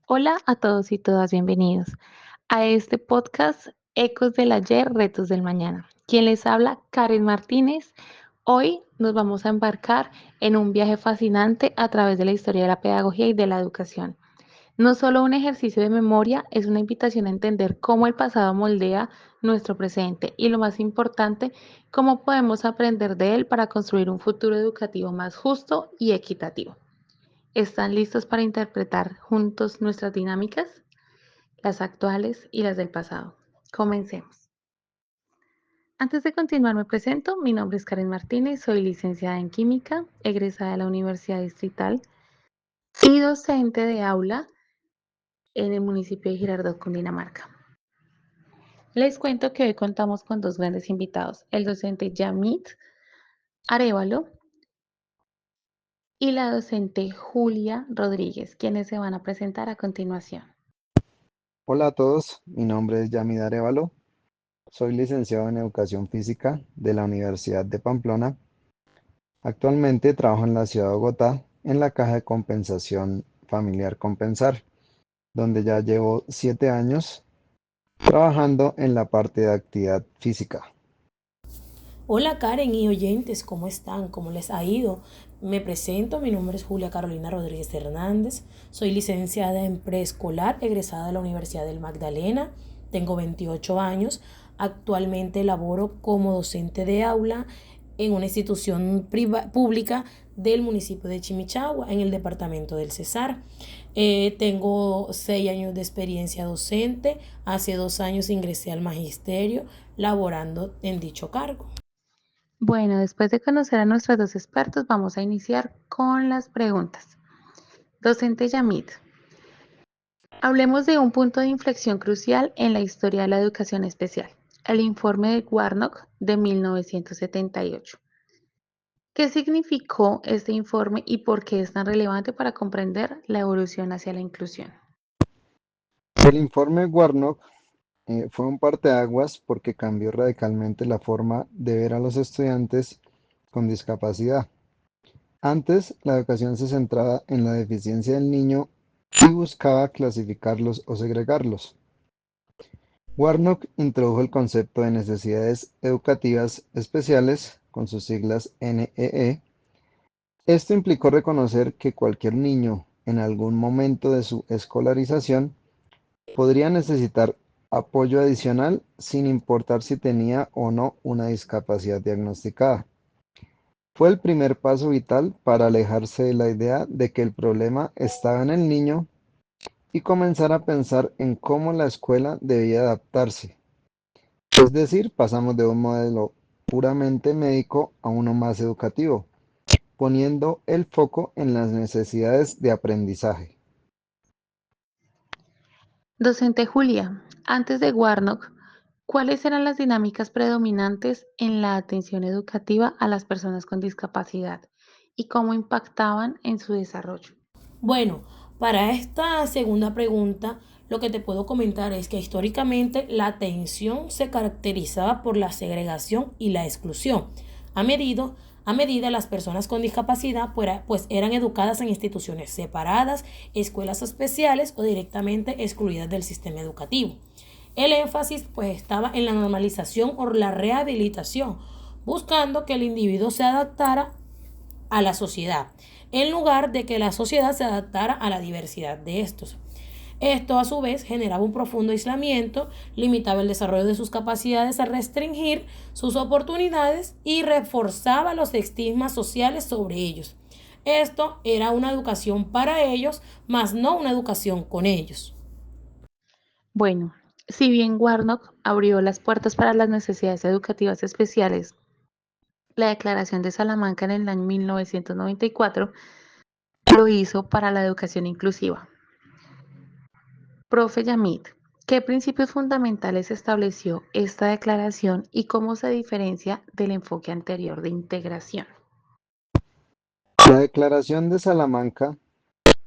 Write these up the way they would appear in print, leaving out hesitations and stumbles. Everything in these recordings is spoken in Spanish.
Hola a todos y todas, bienvenidos a este podcast Ecos del Ayer, Retos del Mañana. Quien les habla, Karen Martínez. Hoy nos vamos a embarcar en un viaje fascinante a través de la historia de la pedagogía y de la educación. No solo un ejercicio de memoria, es una invitación a entender cómo el pasado moldea nuestro presente y lo más importante, cómo podemos aprender de él para construir un futuro educativo más justo y equitativo. ¿Están listos para interpretar juntos nuestras dinámicas, las actuales y las del pasado? Comencemos. Antes de continuar, me presento. Mi nombre es Karen Martínez, soy licenciada en Química, egresada de la Universidad Distrital y docente de aula en el municipio de Girardot, Cundinamarca. Les cuento que hoy contamos con dos grandes invitados, el docente Yamit Arévalo y la docente Julia Rodríguez, quienes se van a presentar a continuación. Hola a todos, mi nombre es Yamid Arévalo, soy licenciado en Educación Física de la Universidad de Pamplona. Actualmente trabajo en la ciudad de Bogotá en la Caja de Compensación Familiar Compensar, donde ya llevo 7 años trabajando en la parte de actividad física. Hola Karen y oyentes, ¿cómo están? ¿Cómo les ha ido? Me presento, mi nombre es Julia Carolina Rodríguez Hernández, soy licenciada en preescolar, egresada de la Universidad del Magdalena, tengo 28 años, actualmente laboro como docente de aula en una institución pública del municipio de Chimichagua, en el departamento del Cesar. Tengo 6 años de experiencia docente, hace 2 años ingresé al magisterio laborando en dicho cargo. Bueno, después de conocer a nuestros dos expertos, vamos a iniciar con las preguntas. Docente Yamit, hablemos de un punto de inflexión crucial en la historia de la educación especial, el informe de Warnock de 1978. ¿Qué significó este informe y por qué es tan relevante para comprender la evolución hacia la inclusión? El informe Warnock fue un parteaguas porque cambió radicalmente la forma de ver a los estudiantes con discapacidad. Antes, la educación se centraba en la deficiencia del niño y buscaba clasificarlos o segregarlos. Warnock introdujo el concepto de necesidades educativas especiales, con sus siglas NEE. Esto implicó reconocer que cualquier niño, en algún momento de su escolarización, podría necesitar apoyo adicional sin importar si tenía o no una discapacidad diagnosticada. Fue el primer paso vital para alejarse de la idea de que el problema estaba en el niño y comenzar a pensar en cómo la escuela debía adaptarse. Es decir, pasamos de un modelo puramente médico a uno más educativo, poniendo el foco en las necesidades de aprendizaje. Docente Julia, antes de Warnock, ¿cuáles eran las dinámicas predominantes en la atención educativa a las personas con discapacidad y cómo impactaban en su desarrollo? Bueno, para esta segunda pregunta, lo que te puedo comentar es que históricamente la atención se caracterizaba por la segregación y la exclusión. A medida, a medida las personas con discapacidad pues eran educadas en instituciones separadas, escuelas especiales o directamente excluidas del sistema educativo. El énfasis pues estaba en la normalización o la rehabilitación, buscando que el individuo se adaptara a la sociedad, en lugar de que la sociedad se adaptara a la diversidad de estos. Esto a su vez generaba un profundo aislamiento, limitaba el desarrollo de sus capacidades a restringir sus oportunidades y reforzaba los estigmas sociales sobre ellos. Esto era una educación para ellos, más no una educación con ellos. Bueno, si bien Warnock abrió las puertas para las necesidades educativas especiales, la Declaración de Salamanca en el año 1994 lo hizo para la educación inclusiva. Profe Yamit, ¿qué principios fundamentales estableció esta declaración y cómo se diferencia del enfoque anterior de integración? La Declaración de Salamanca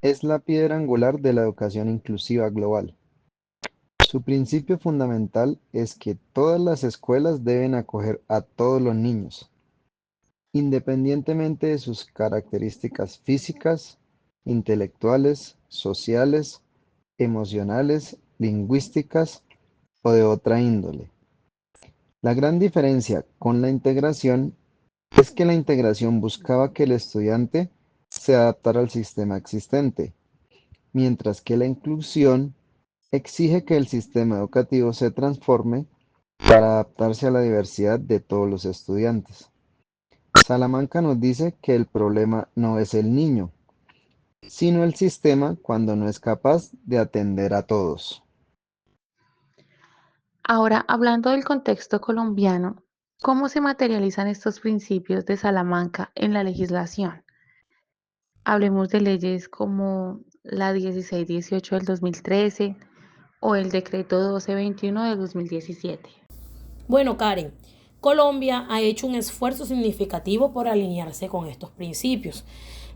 es la piedra angular de la educación inclusiva global. Su principio fundamental es que todas las escuelas deben acoger a todos los niños, independientemente de sus características físicas, intelectuales, sociales, emocionales, lingüísticas o de otra índole. La gran diferencia con la integración es que la integración buscaba que el estudiante se adaptara al sistema existente, mientras que la inclusión exige que el sistema educativo se transforme para adaptarse a la diversidad de todos los estudiantes. Salamanca nos dice que el problema no es el niño, sino el sistema cuando no es capaz de atender a todos. Ahora, hablando del contexto colombiano, ¿cómo se materializan estos principios de Salamanca en la legislación? Hablemos de leyes como la 1618 del 2013 o el decreto 1221 del 2017. Bueno, Karen, Colombia ha hecho un esfuerzo significativo por alinearse con estos principios.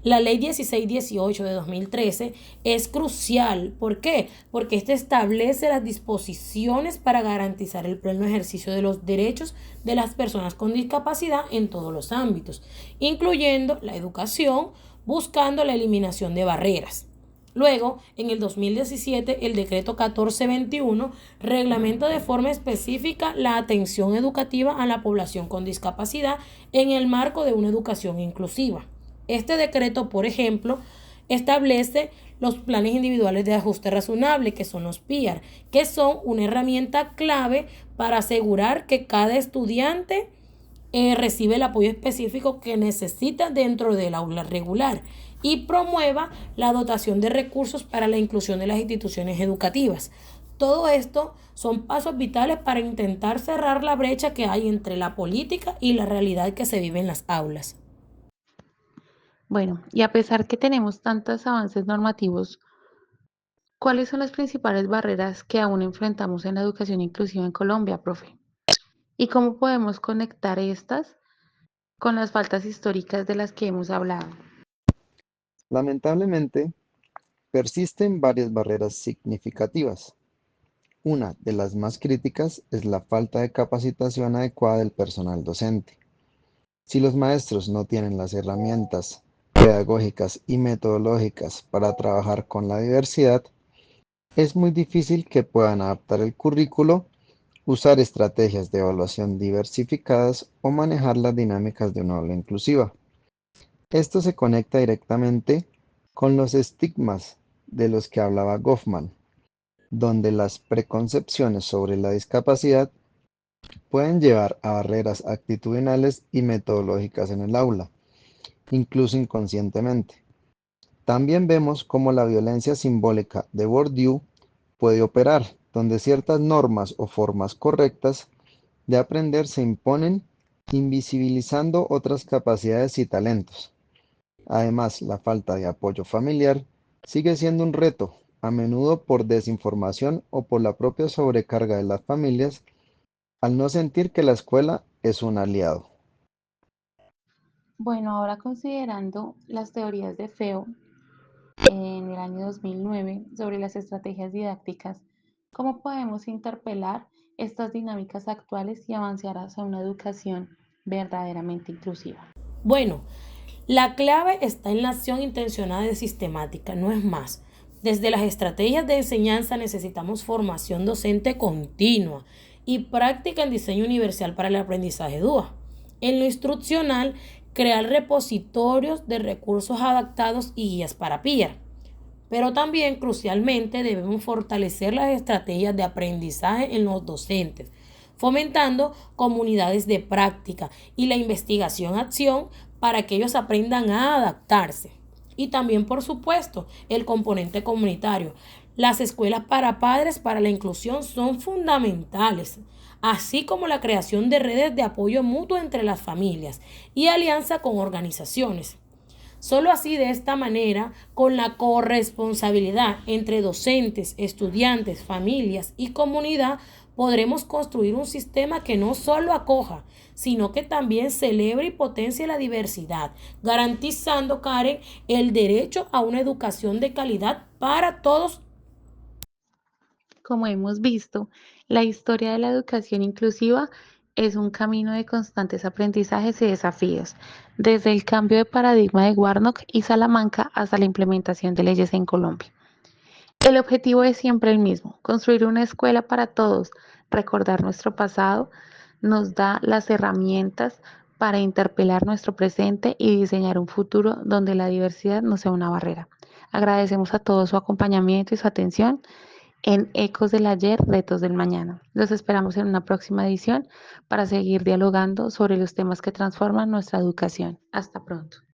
La ley 1618 de 2013 es crucial. ¿Por qué? Porque esta establece las disposiciones para garantizar el pleno ejercicio de los derechos de las personas con discapacidad en todos los ámbitos, incluyendo la educación, buscando la eliminación de barreras. Luego, en el 2017, el decreto 1421 reglamenta de forma específica la atención educativa a la población con discapacidad en el marco de una educación inclusiva. Este decreto, por ejemplo, establece los planes individuales de ajuste razonable, que son los PIAR, que son una herramienta clave para asegurar que cada estudiante recibe el apoyo específico que necesita dentro del aula regular y promueva la dotación de recursos para la inclusión de las instituciones educativas. Todo esto son pasos vitales para intentar cerrar la brecha que hay entre la política y la realidad que se vive en las aulas. Bueno, y a pesar que tenemos tantos avances normativos, ¿cuáles son las principales barreras que aún enfrentamos en la educación inclusiva en Colombia, profe? ¿Y cómo podemos conectar estas con las faltas históricas de las que hemos hablado? Lamentablemente, persisten varias barreras significativas. Una de las más críticas es la falta de capacitación adecuada del personal docente. Si los maestros no tienen las herramientas pedagógicas y metodológicas para trabajar con la diversidad, es muy difícil que puedan adaptar el currículo, usar estrategias de evaluación diversificadas o manejar las dinámicas de una aula inclusiva. Esto se conecta directamente con los estigmas de los que hablaba Goffman, donde las preconcepciones sobre la discapacidad pueden llevar a barreras actitudinales y metodológicas en el aula, incluso inconscientemente. También vemos cómo la violencia simbólica de Bourdieu puede operar, donde ciertas normas o formas correctas de aprender se imponen, invisibilizando otras capacidades y talentos. Además, la falta de apoyo familiar sigue siendo un reto, a menudo por desinformación o por la propia sobrecarga de las familias, al no sentir que la escuela es un aliado. Bueno, ahora considerando las teorías de Feo en el año 2009 sobre las estrategias didácticas, ¿cómo podemos interpelar estas dinámicas actuales y avanzar hacia una educación verdaderamente inclusiva? Bueno, la clave está en la acción intencionada y sistemática, no es más. Desde las estrategias de enseñanza necesitamos formación docente continua y práctica en diseño universal para el aprendizaje DUA. En lo instruccional, crear repositorios de recursos adaptados y guías para PIAR. Pero también, crucialmente, debemos fortalecer las estrategias de aprendizaje en los docentes, fomentando comunidades de práctica y la investigación-acción para que ellos aprendan a adaptarse. Y también, por supuesto, el componente comunitario. Las escuelas para padres para la inclusión son fundamentales, así como la creación de redes de apoyo mutuo entre las familias y alianza con organizaciones. Solo así, de esta manera, con la corresponsabilidad entre docentes, estudiantes, familias y comunidad, podremos construir un sistema que no solo acoja, sino que también celebre y potencie la diversidad, garantizando, Karen, el derecho a una educación de calidad para todos. Como hemos visto, la historia de la educación inclusiva es un camino de constantes aprendizajes y desafíos, desde el cambio de paradigma de Warnock y Salamanca hasta la implementación de leyes en Colombia. El objetivo es siempre el mismo, construir una escuela para todos. Recordar nuestro pasado nos da las herramientas para interpelar nuestro presente y diseñar un futuro donde la diversidad no sea una barrera. Agradecemos a todos su acompañamiento y su atención en Ecos del Ayer, Retos del Mañana. Los esperamos en una próxima edición para seguir dialogando sobre los temas que transforman nuestra educación. Hasta pronto.